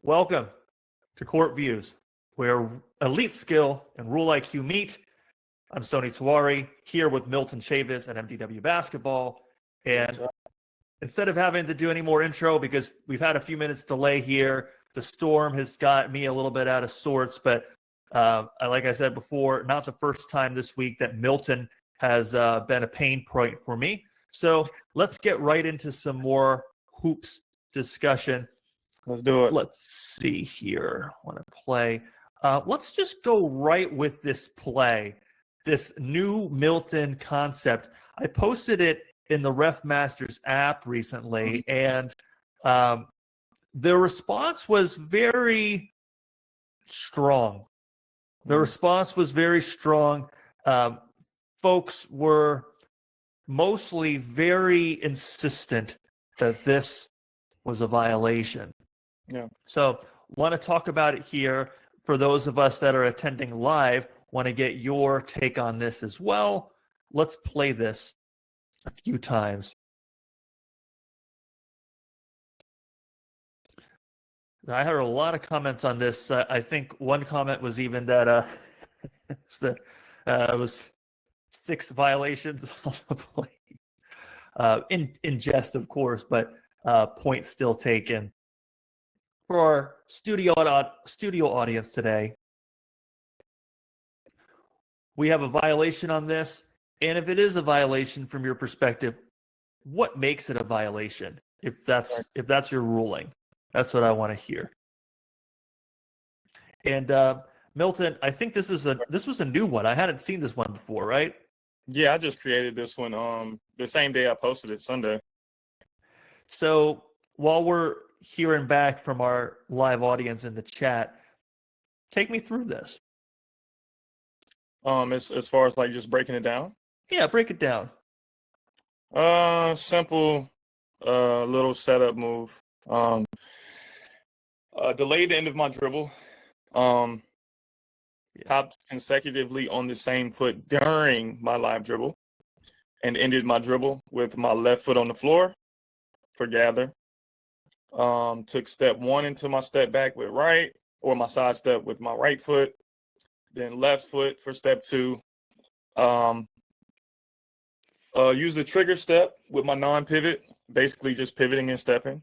Welcome to Court Views, where elite skill and rule IQ meet. I'm Sony Tawari, here with Milton Chavis at MDW Basketball. And instead of having to do any more intro, because we've had a few minutes delay here, the storm has got me a little bit out of sorts. But like I said before, not the first time this week that Milton has been a pain point for me. So let's get right into some more hoops discussion. Let's do it. Let's see here. I want to play. Let's just go right with this play, this new Milton concept. I posted it in the Ref Masters app recently, and the response was very strong. Folks were mostly very insistent that this was a violation. Yeah. So want to talk about it here. For those of us that are attending live, want to get your take on this as well. Let's play this a few times. I heard a lot of comments on this. I think one comment was even that it was 6 violations on the play. In jest, of course, but point still taken. For our studio audience today, we have a violation on this. And if it is a violation from your perspective, what makes it a violation? If that's your ruling, that's what I want to hear. And Milton, I think this was a new one. I hadn't seen this one before, right? Yeah, I just created this one the same day I posted it, Sunday. So while we're hearing back from our live audience in the chat, take me through this. As far as like just breaking it down? Yeah, break it down. Simple little setup move. Delayed the end of my dribble. Hopped consecutively on the same foot during my live dribble and ended my dribble with my left foot on the floor for gather. Took step 1 into my step back with right, or my side step with my right foot, then left foot for step 2. Use the trigger step with my non-pivot, basically just pivoting and stepping.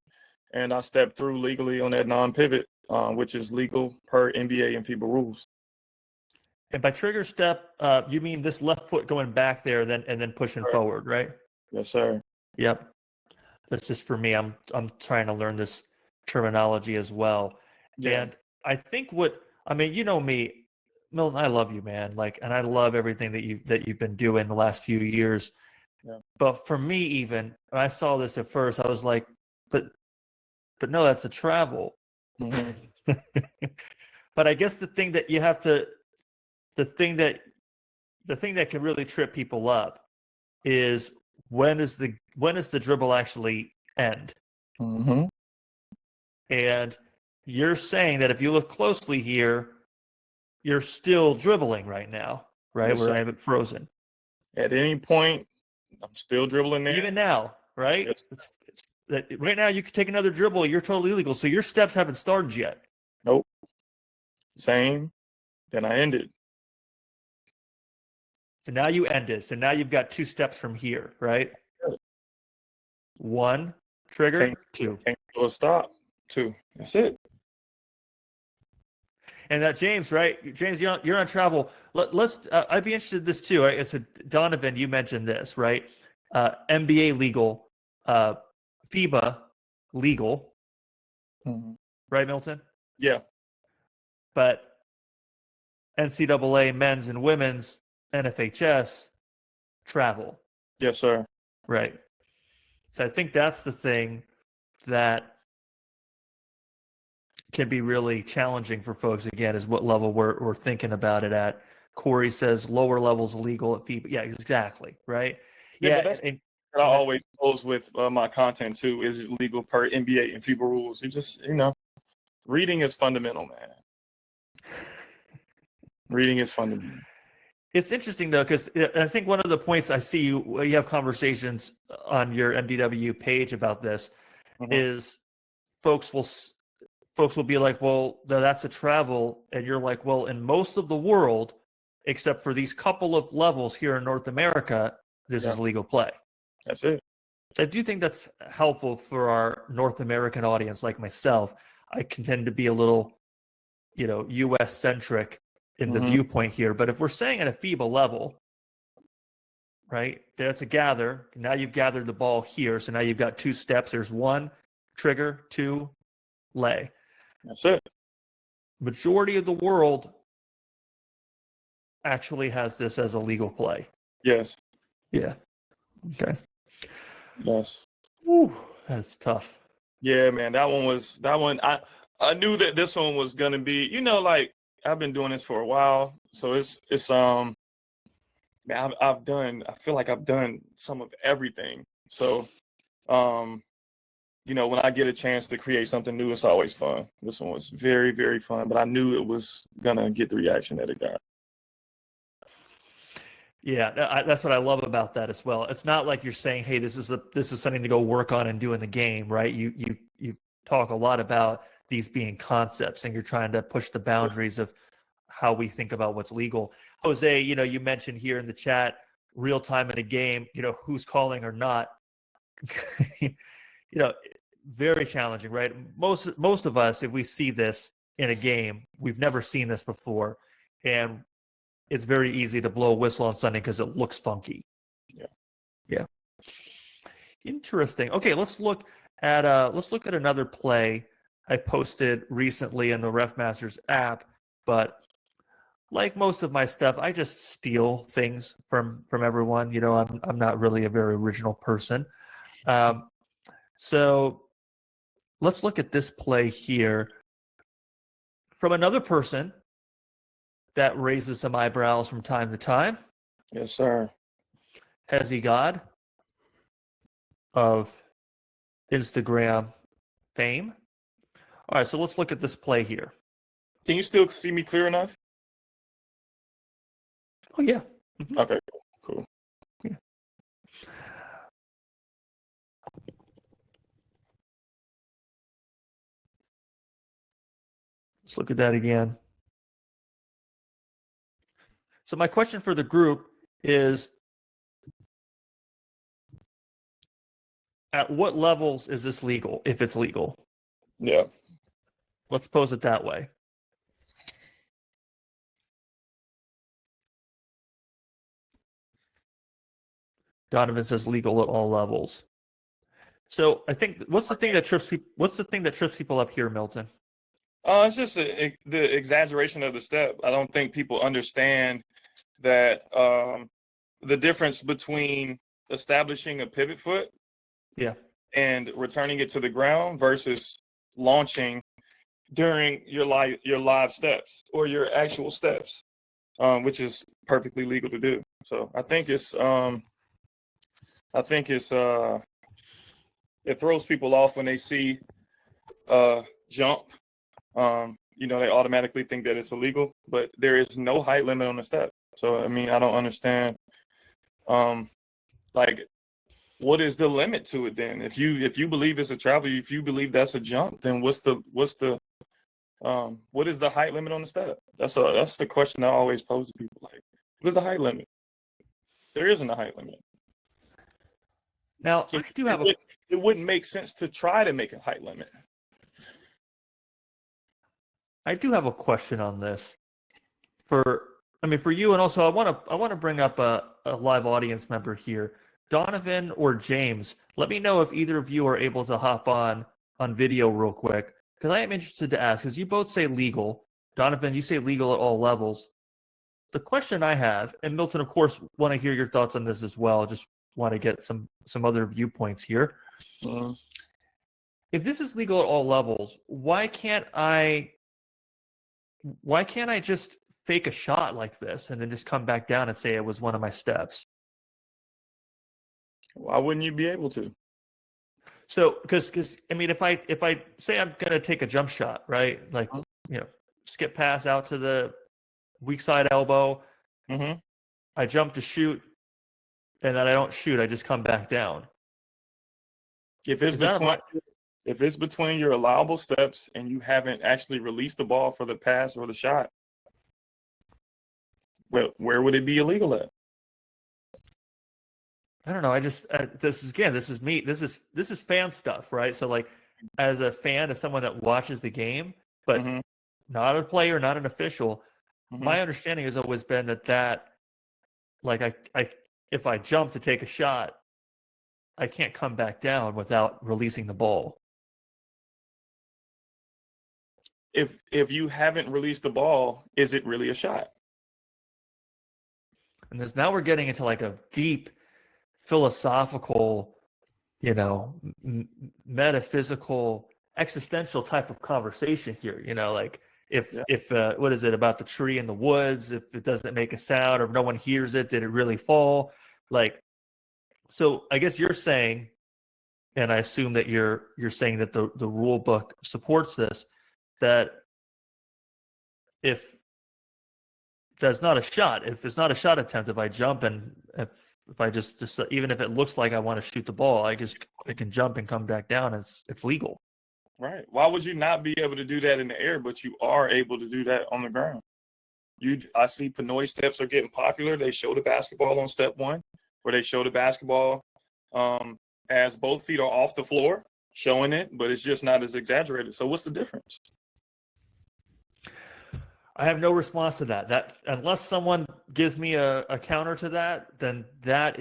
And I stepped through legally on that non-pivot, which is legal per NBA and FIBA rules. And by trigger step, you mean this left foot going back there, and then pushing forward, right? Yes, sir. Yep. That's just for me. I'm trying to learn this terminology as well. Yeah. And I think you know me, Milton, I love you, man. And I love everything that you've been doing the last few years. Yeah. But for me, even when I saw this at first, I was like, but no, that's a travel. Mm-hmm. But I guess the thing that can really trip people up is when does the dribble actually end? Mm-hmm. And you're saying that if you look closely here, you're still dribbling right now, right? Yes, Where I sir. have it frozen. At any point, I'm still dribbling there. Even now, right? Yes. Right now, you could take another dribble. You're totally illegal. So your steps haven't started yet. Nope. Same. Then I ended. So now you ended. So now you've got 2 steps from here, right? 1, trigger, 2. Can't do a stop. 2. That's it. And that James, right? James, you're on travel. Let's. I'd be interested in this too. Right? It's Donovan. You mentioned this, right? NBA legal, FIBA legal, Mm-hmm. right, Milton? Yeah. But NCAA men's and women's, NFHS, travel. Yes, sir. Right. So I think that's the thing that can be really challenging for folks, again, is what level we're thinking about it at. Corey says lower levels illegal at FIBA. Yeah, exactly. Right. Yeah. That's what I always pose with my content too. Is it legal per NBA and FIBA rules? You just, reading is fundamental, man. Reading is fundamental. It's interesting, though, because I think one of the points I see you have conversations on your MDW page about this is folks will folks will be like, well, that's a travel. And you're like, well, in most of the world, except for these couple of levels here in North America, this is legal play. That's it. So I do think that's helpful for our North American audience like myself. I can tend to be a little, U.S. centric in the viewpoint here. But if we're saying at a FIBA level, right, that's a gather. Now you've gathered the ball here. So now you've got 2 steps. There's 1, trigger, 2, lay. That's it. Majority of the world actually has this as a legal play. Yes. Yeah. Okay. Yes. Whew, that's tough. Yeah, man. That one. I knew that this one was gonna be. Like I've been doing this for a while, so it's man. I feel like I've done some of everything. So, when I get a chance to create something new, it's always fun. This one was very, very fun, but I knew it was gonna get the reaction that it got. Yeah, that's what I love about that as well. It's not like you're saying, "Hey, this is something to go work on and do in the game," right? You talk a lot about these being concepts, and you're trying to push the boundaries of how we think about what's legal. Jose, you mentioned here in the chat, real time in a game, who's calling or not. Very challenging, right? Most of us, if we see this in a game, we've never seen this before, and it's very easy to blow a whistle on Sunday because it looks funky. Yeah. Interesting. Okay, let's look at another play I posted recently in the Ref Masters app. But like most of my stuff, I just steal things from everyone. I'm not really a very original person. So let's look at this play here from another person that raises some eyebrows from time to time. Yes, sir. Hezzy God of Instagram fame. All right, so let's look at this play here. Can you still see me clear enough? Oh, yeah. Okay, cool. Yeah. Let's look at that again. So my question for the group is, at what levels is this legal, if it's legal? Yeah. Let's pose it that way. Donovan says legal at all levels. So I think what's the thing that trips people up here, Milton? It's just the exaggeration of the step. I don't think people understand that the difference between establishing a pivot foot, and returning it to the ground versus launching during your live steps or your actual steps, which is perfectly legal to do. So I think it throws people off when they see jump. They automatically think that it's illegal, but there is no height limit on the step. So I mean, I don't understand. What is the limit to it then? If you believe it's a travel, if you believe that's a jump, then what is the height limit on the step? That's the question I always pose to people. Like, what is the height limit? There isn't a height limit. Now, it wouldn't make sense to try to make a height limit. I do have a question on this for you, and also I want to bring up a live audience member here, Donovan or James. Let me know if either of you are able to hop on video real quick, because I am interested to ask, because you both say legal. Donovan, you say legal at all levels. The question I have, and Milton, of course, want to hear your thoughts on this as well. Just want to get some other viewpoints here. If this is legal at all levels, why can't I just fake a shot like this and then just come back down and say it was one of my steps? Why wouldn't you be able to? So, because I mean, if I say I'm gonna take a jump shot, right? Like, skip pass out to the weak side elbow. Mm-hmm. I jump to shoot, and then I don't shoot. I just come back down. If it's If it's between your allowable steps and you haven't actually released the ball for the pass or the shot, where would it be illegal at? I don't know. I just this is me. This is fan stuff, right? So like, as a fan, as someone that watches the game, but Mm-hmm. not a player, not an official, Mm-hmm. my understanding has always been that like I if I jump to take a shot, I can't come back down without releasing the ball. If you haven't released the ball, is it really a shot? And now we're getting into like a deep philosophical, metaphysical, existential type of conversation here. Like if what is it about the tree in the woods? If it doesn't make a sound or if no one hears it, did it really fall? Like, so I guess you're saying, and I assume that you're saying that the rule book supports this, that if that's not a shot, if it's not a shot attempt, if I jump and if I just even if it looks like I want to shoot the ball, I can jump and come back down. It's legal. Right. Why would you not be able to do that in the air, but you are able to do that on the ground? I see Pinoy steps are getting popular. They show the basketball on step one, where they show the basketball as both feet are off the floor, showing it, but it's just not as exaggerated. So what's the difference? I have no response to that. That unless someone gives me a counter to that, then that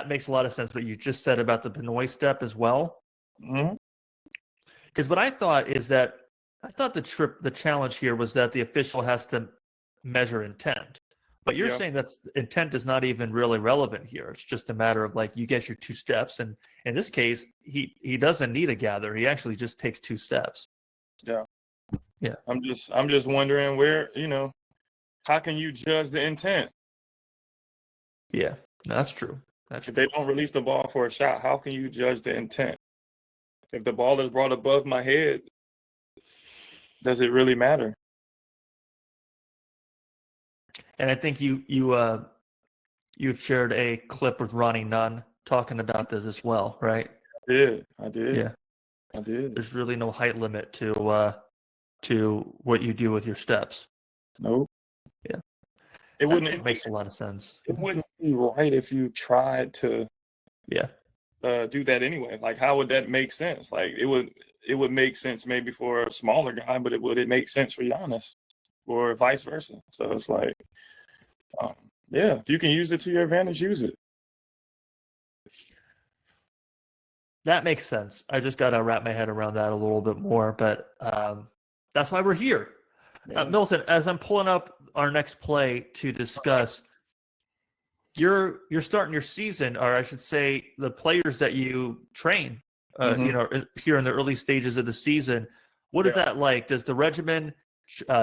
makes a lot of sense. What you just said about the Pinoy step as well. Mm-hmm. Because what I thought is that the challenge here was that the official has to measure intent. But you're saying that intent is not even really relevant here. It's just a matter of like you get your 2 steps, and in this case, he doesn't need a gather. He actually just takes 2 steps. Yeah. Yeah. I'm just wondering where, how can you judge the intent? Yeah, that's true. If they don't release the ball for a shot, how can you judge the intent? If the ball is brought above my head, does it really matter? And I think you've shared a clip with Ronnie Nunn talking about this as well, right? I did. Yeah, I did. There's really no height limit to what you do with your steps. Nope. Yeah. It makes a lot of sense. It wouldn't be right if you tried to do that anyway. Like, how would that make sense? Like, it would make sense maybe for a smaller guy, but would it make sense for Giannis or vice versa? So it's like, if you can use it to your advantage, use it. That makes sense. I just got to wrap my head around that a little bit more, but that's why we're here. Yeah. Milton, as I'm pulling up our next play to discuss, you're starting your season, or I should say the players that you train, here in the early stages of the season. What is that like? Does the regimen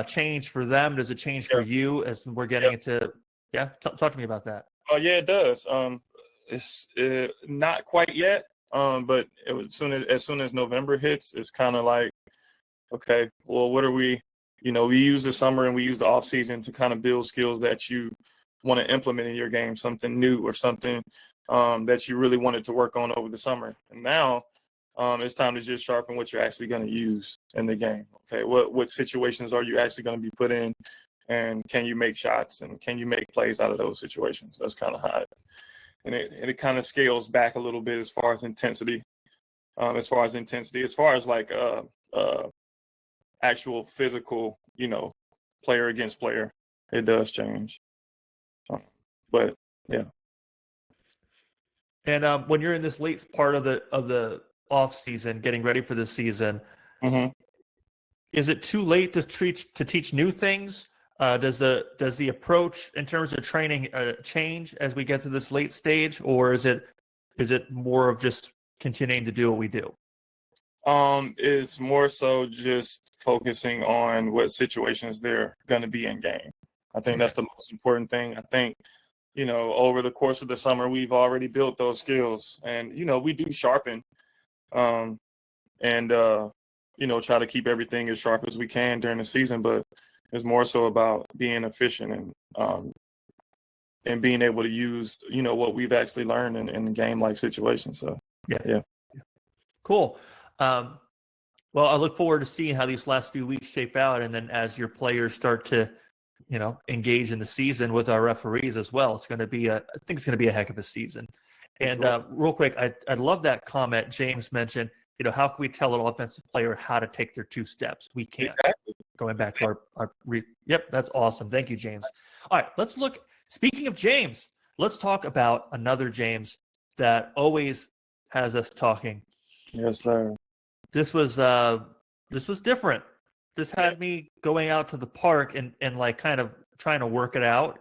change for them? Does it change for you as we're getting into – talk to me about that. Oh, yeah, it does. It's not quite yet, but as soon as November hits, it's kind of like, okay, well, what are we – we use the summer and we use the off season to kind of build skills that you want to implement in your game, something new or something that you really wanted to work on over the summer. And now it's time to just sharpen what you're actually going to use in the game. Okay, what situations are you actually going to be put in, and can you make shots and can you make plays out of those situations? That's kind of hot. And it kind of scales back a little bit as far as intensity. As far as like actual physical, player against player, it does change. But yeah. And when you're in this late part of the off season, getting ready for the season, is it too late to teach new things? Does the approach in terms of training change as we get to this late stage, or is it more of just continuing to do what we do? It's more so just focusing on what situations they're going to be in game. I think that's the most important thing. I think, over the course of the summer, we've already built those skills, and, we do sharpen, and try to keep everything as sharp as we can during the season, but it's more so about being efficient and being able to use, what we've actually learned in game-like situations. So, yeah. Cool. Well, I look forward to seeing how these last few weeks shape out, and then as your players start to, engage in the season with our referees as well. It's going to be I think it's going to be a heck of a season. And Sure. real quick, I love that comment James mentioned. How can we tell an offensive player how to take their 2 steps? We can't. Exactly. Going back to yep, that's awesome. Thank you, James. All right, let's look. Speaking of James, let's talk about another James that always has us talking. Yes, sir. This was different. This had me going out to the park and like kind of trying to work it out.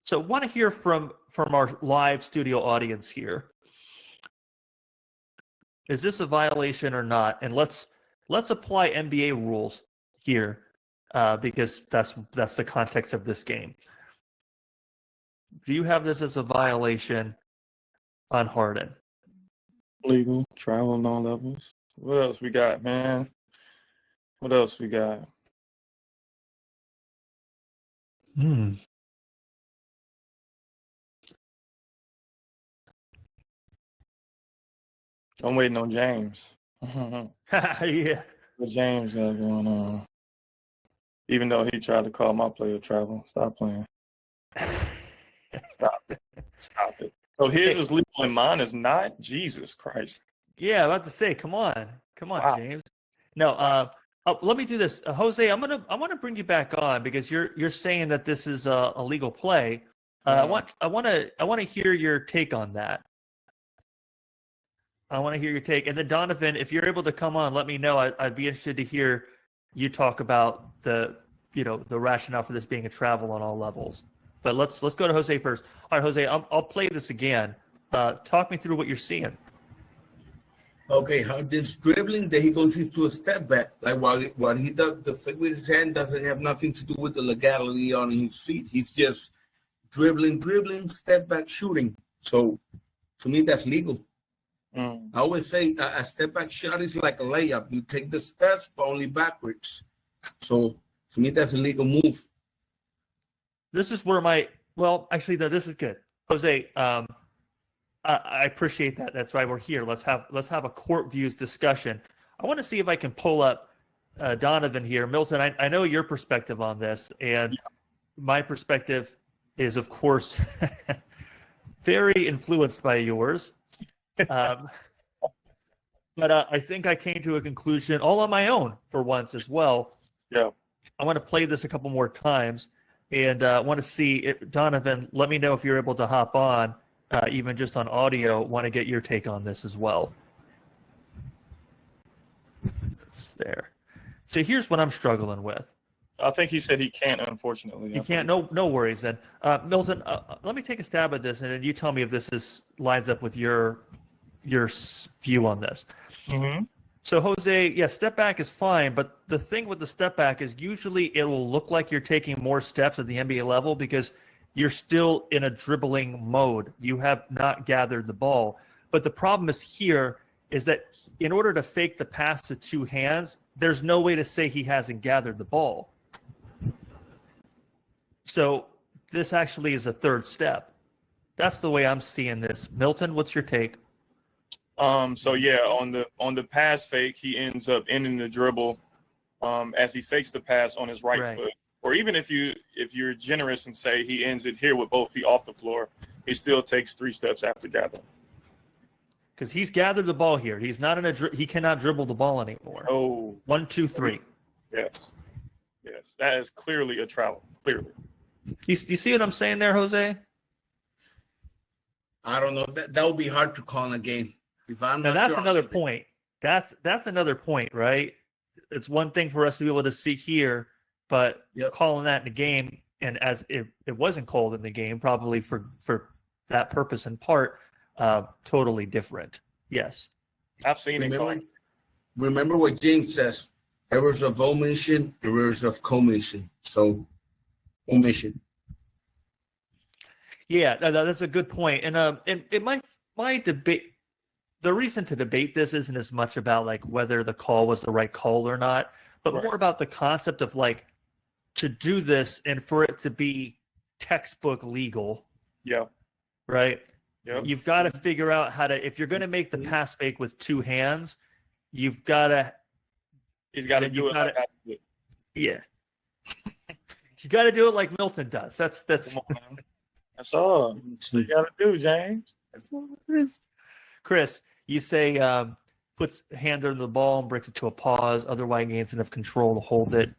So want to hear from our live studio audience here. Is this a violation or not? And let's apply NBA rules here because that's the context of this game. Do you have this as a violation on Harden? Legal, travel on all levels. What else we got, man? What else we got? I'm waiting on James. Yeah. What James got going on? Even though he tried to call my player travel. Stop playing. Stop it. Stop it. So his is legal and mine is not? Jesus Christ. Yeah, about to say, come on, Wow. James. No, let me do this, Jose. I want to bring you back on because you're saying that this is a legal play. I want to hear your take on that. I want to hear your take, and then Donovan, if you're able to come on, let me know. I'd be interested to hear you talk about the rationale for this being a travel on all levels. But let's go to Jose first. All right, Jose, I'll play this again. Talk me through what you're seeing. Okay, Harden's dribbling, then he goes into a step back. Like while he does the fake with his hand doesn't have nothing to do with the legality on his feet. He's just dribbling, step back shooting. So to me, that's legal. I always say a step back shot is like a layup. You take the steps, but only backwards. So to me, that's a legal move. This is where actually, no, this is good. Jose, I appreciate that. That's why we're here. Let's have a court views discussion. I want to see if I can pull up Donovan here. Milton, I know your perspective on this, and my perspective is, of course, very influenced by yours. But I think I came to a conclusion all on my own for once as well. Yeah. I want to play this a couple more times, and I want to see if Donovan, let me know if you're able to hop on, even just on audio. Want to get your take on this as well. There. So here's what I'm struggling with. I think he said he can't, unfortunately. You can't. No worries then. Milton, let me take a stab at this, and then you tell me if this lines up with your view on this. Mm-hmm. So Jose, step back is fine, but the thing with the step back is usually it will look like you're taking more steps at the NBA level because you're still in a dribbling mode. You have not gathered the ball. But the problem is that in order to fake the pass with 2 hands, there's no way to say he hasn't gathered the ball. So this actually is a 3rd step. That's the way I'm seeing this. Milton, what's your take? So yeah, on the pass fake, he ends up ending the dribble as he fakes the pass on his right foot. Or even if you're generous and say he ends it here with both feet off the floor, he still takes 3 steps after gathering. Because he's gathered the ball here. He's not he cannot dribble the ball anymore. Oh, 1, 2, 3. Yes, that is clearly a travel. Clearly. You see what I'm saying there, Jose? I don't know. That would be hard to call in a game. If I'm now not that's sure another point. That's another point, right? It's one thing for us to be able to see here, but calling that in the game, and as it wasn't called in the game, probably for that purpose in part, totally different. Yes. I've seen it. Remember what James says: errors of omission, errors of commission. So, omission. Yeah, that's a good point, and it my debate. The reason to debate this isn't as much about like whether the call was the right call or not, but more about the concept of like to do this and for it to be textbook legal. Yeah. Right. Yep. You've got to figure out how to, if you're going to make the pass fake with two hands, you've got to, He's got to do it. gotta- Like I do it. yeah. You got to do it like Milton does. That's Come on, man. That's all you got to do, James. that's all it is. Chris, you say puts hand under the ball and breaks it to a pause, otherwise gains enough control to hold it.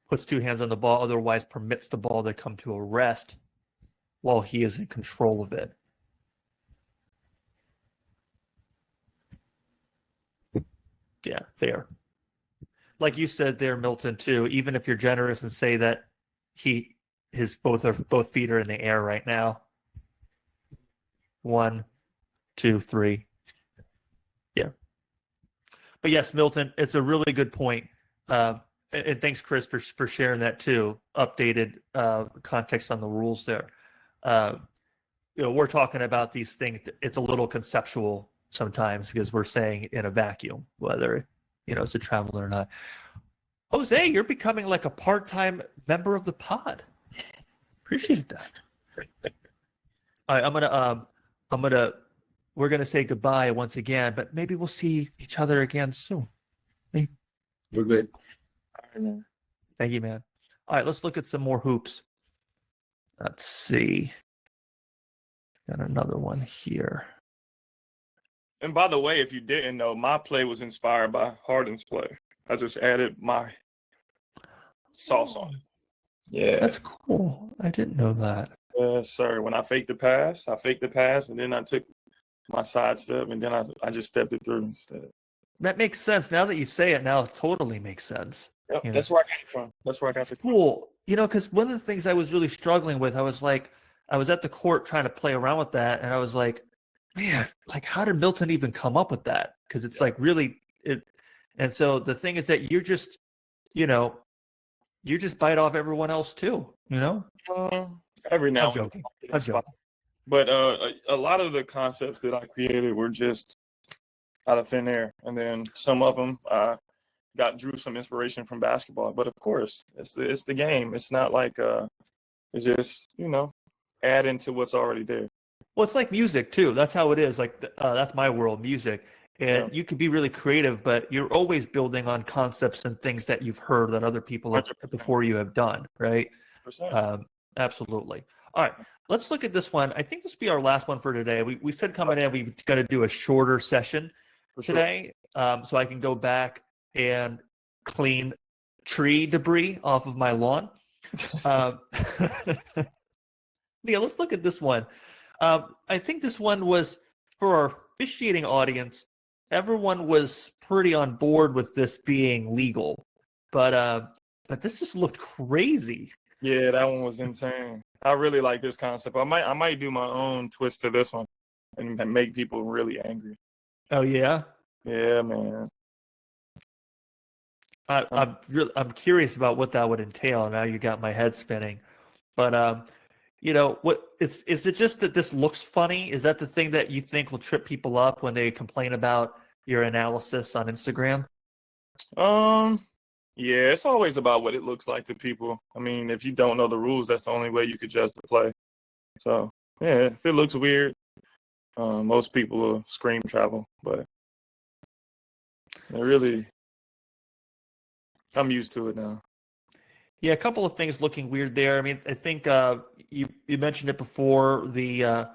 Puts two hands on the ball, otherwise permits the ball to come to a rest while he is in control of it. Yeah, fair. Like you said there, Milton, too, even if you're generous and say that both feet are in the air right now. 1, 2, 3. Yeah. But yes, Milton, it's a really good point. And thanks, Chris, for sharing that too. Updated context on the rules there. We're talking about these things. It's a little conceptual sometimes because we're saying in a vacuum, whether it's a traveler or not. Jose, you're becoming like a part-time member of the pod. Appreciate that. All right, we're gonna say goodbye once again, but maybe we'll see each other again soon. We're good. Thank you, man. All right, let's look at some more hoops. Let's see. Got another one here. And by the way, if you didn't know, my play was inspired by Harden's play. I just added my sauce on it. Yeah. That's cool. I didn't know that. Yes, sir. When I faked the pass, and then I took my side step, and then I just stepped it through instead. That makes sense. Now that you say it, now it totally makes sense. Yep, You know? that's where I got it from. That's where I got it from. Cool. Because one of the things I was really struggling with, I was at the court trying to play around with that, and I was like, man, like how did Milton even come up with that? Because it's like really it. And so the thing is that you're just, you just bite off everyone else too. Every now I'm and joking. then. I'm joking. But a lot of the concepts that I created were just out of thin air, and then some of them drew some inspiration from basketball. But of course, it's the game. It's not like it's just add into what's already there. Well, it's like music too. That's how it is. Like that's my world, music. And you can be really creative, but you're always building on concepts and things that you've heard that other people before you have done, right? Absolutely. All right, let's look at this one. I think this will be our last one for today. We said coming in, we're going to do a shorter session today, so I can go back and clean tree debris off of my lawn. Yeah, let's look at this one. I think this one was for our officiating audience. Everyone was pretty on board with this being legal, but this just looked crazy. Yeah, that one was insane. I really like this concept. I might do my own twist to this one and make people really angry. Oh yeah? Yeah, man. I'm curious about what that would entail. Now you got my head spinning, but what is it just that this looks funny? Is that the thing that you think will trip people up when they complain about your analysis on Instagram? Yeah, it's always about what it looks like to people. I mean, if you don't know the rules, that's the only way you could judge the play. So yeah, if it looks weird, most people will scream travel, but I'm used to it now. Yeah, a couple of things looking weird there. I mean, I think you mentioned it before, the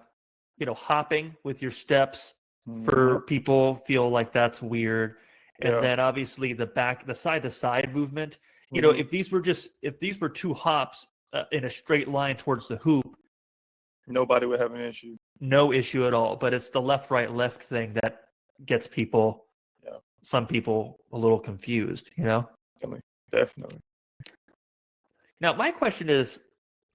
hopping with your steps for people feel like that's weird. And then obviously the side to side movement. If these were two hops in a straight line towards the hoop, nobody would have an issue. No issue at all. But it's the left, right, left thing that gets people, some people, a little confused. Definitely. Now, my question is,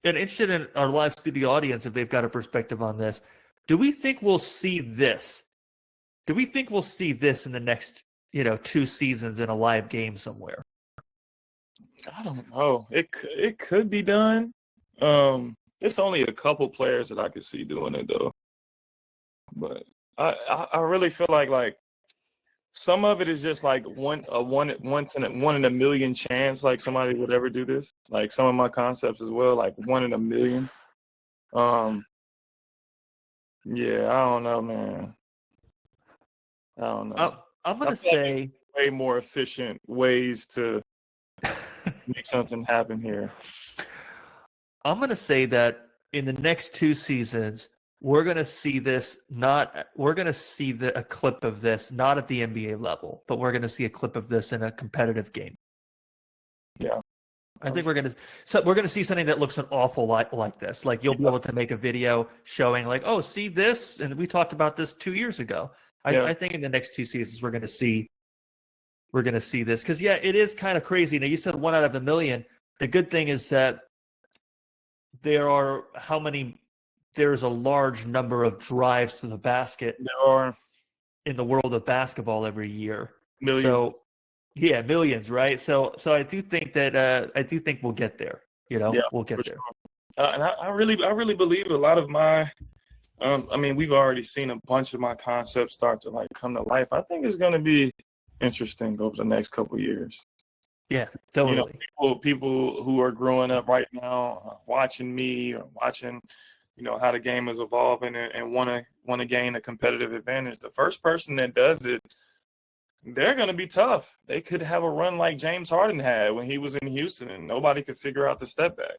and interested in our live studio audience, if they've got a perspective on this, do we think we'll see this? Do we think we'll see this in the next, 2 seasons in a live game somewhere? I don't know. It could be done. It's only a couple players that I could see doing it though. But I really feel like some of it is just like one in a million chance, like somebody would ever do this. Like some of my concepts as well, like 1 in a million. Yeah, I don't know, man. I don't know. I'm gonna I feel like say way more efficient ways to make something happen here. I'm gonna say that in the next 2 seasons, we're gonna see this. We're gonna see a clip of this not at the NBA level, but we're gonna see a clip of this in a competitive game. Yeah. I think we're gonna see something that looks an awful lot like this. Like you'll be able to make a video showing like, oh, see this, and we talked about this 2 years ago. I think in the next 2 seasons we're gonna see this because it is kind of crazy. Now you said 1 out of a million. The good thing is that there's a large number of drives to the basket. There are in the world of basketball every year. millions. So yeah, millions, right? So I do think that we'll get there. We'll get there. Sure. And I really believe a lot of my. I mean, we've already seen a bunch of my concepts start to like come to life. I think it's going to be interesting over the next couple of years. Yeah, totally. People who are growing up right now, watching me or watching, how the game is evolving and want to gain a competitive advantage. The first person that does it, they're going to be tough. They could have a run like James Harden had when he was in Houston and nobody could figure out the step back.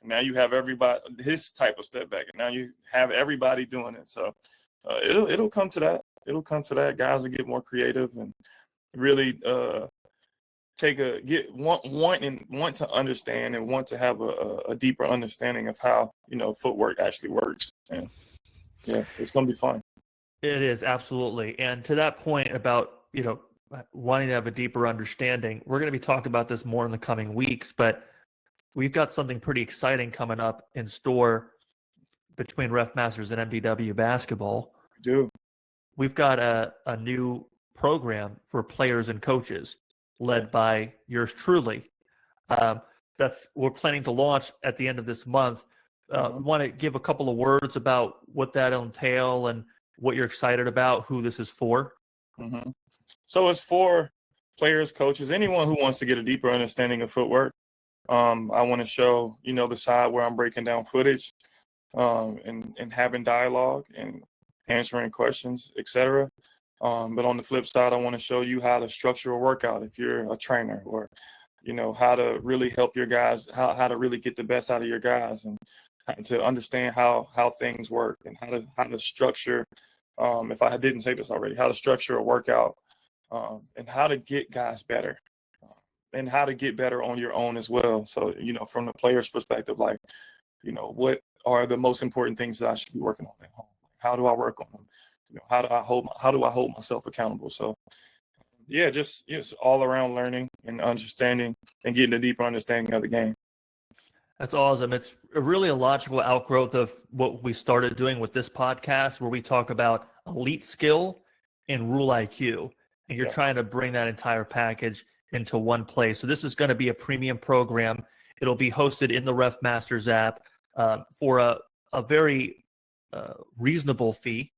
And now you have everybody, his type of step back, and now you have everybody doing it. So it'll come to that. It'll come to that. Guys will get more creative and really want to understand and want to have a deeper understanding of how footwork actually works. And yeah, it's going to be fun. It is, absolutely. And to that point about wanting to have a deeper understanding, we're going to be talking about this more in the coming weeks, but we've got something pretty exciting coming up in store between Ref Masters and MDW basketball. We do. We've got a new program for players and coaches led by yours truly. We're planning to launch at the end of this month. Want to give a couple of words about what that entail and what you're excited about, who this is for? Mm-hmm. So it's for players, coaches, anyone who wants to get a deeper understanding of footwork. I want to show, the side where I'm breaking down footage and having dialogue and answering questions, etc. But on the flip side, I want to show you how to structure a workout if you're a trainer, or, how to really help your guys, how to really get the best out of your guys, and to understand how things work and how to structure. If I didn't say this already, how to structure a workout and how to get guys better. And how to get better on your own as well. So, from the player's perspective, like, what are the most important things that I should be working on at home? How do I work on them? How do I hold myself accountable? So, yeah, just all around learning and understanding and getting a deeper understanding of the game. That's awesome. It's really a logical outgrowth of what we started doing with this podcast, where we talk about elite skill and rule IQ, and you're trying to bring that entire package into one place. So this is going to be a premium program. It'll be hosted in the Ref Masters app for a very reasonable fee.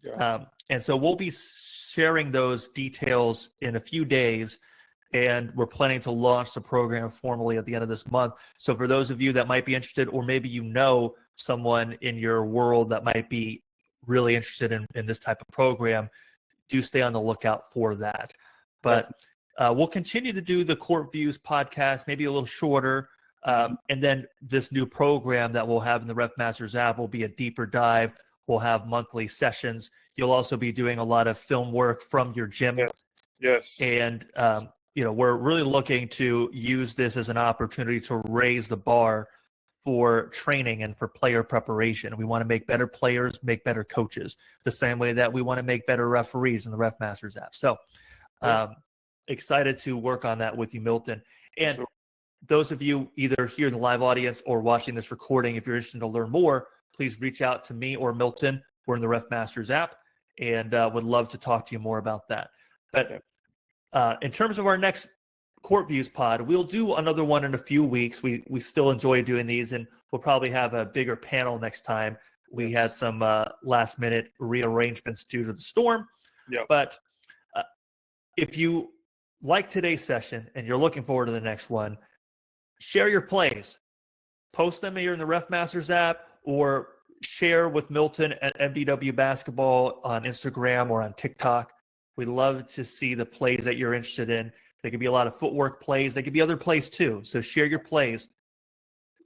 Yeah. And so we'll be sharing those details in a few days, and we're planning to launch the program formally at the end of this month. So for those of you that might be interested, or maybe someone in your world that might be really interested in this type of program, do stay on the lookout for that. But we'll continue to do the Court Views podcast, maybe a little shorter. And then this new program that we'll have in the Ref Masters app will be a deeper dive. We'll have monthly sessions. You'll also be doing a lot of film work from your gym. Yes. And, we're really looking to use this as an opportunity to raise the bar for training and for player preparation. We want to make better players, make better coaches, the same way that we want to make better referees in the Ref Masters app. So, excited to work on that with you, Milton. And those of you either here in the live audience or watching this recording, if you're interested to learn more, please reach out to me or Milton. We're in the Ref Masters app, and would love to talk to you more about that. But in terms of our next Court Views pod, we'll do another one in a few weeks. We still enjoy doing these, and we'll probably have a bigger panel next time. We had some last-minute rearrangements due to the storm. Yeah. But if you like today's session and you're looking forward to the next one, share your plays. Post them here in the Ref Masters app, or share with Milton at MDW Basketball on Instagram or on TikTok. We love to see the plays that you're interested in. They could be a lot of footwork plays. They could be other plays too. So share your plays.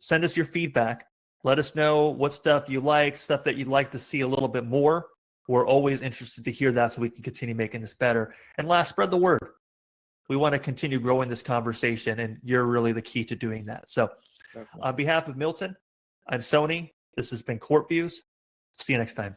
Send us your feedback. Let us know what stuff you like, stuff that you'd like to see a little bit more. We're always interested to hear that so we can continue making this better. And last, spread the word. We want to continue growing this conversation, and you're really the key to doing that. So on behalf of Milton, I'm Sony. This has been Court Views. See you next time.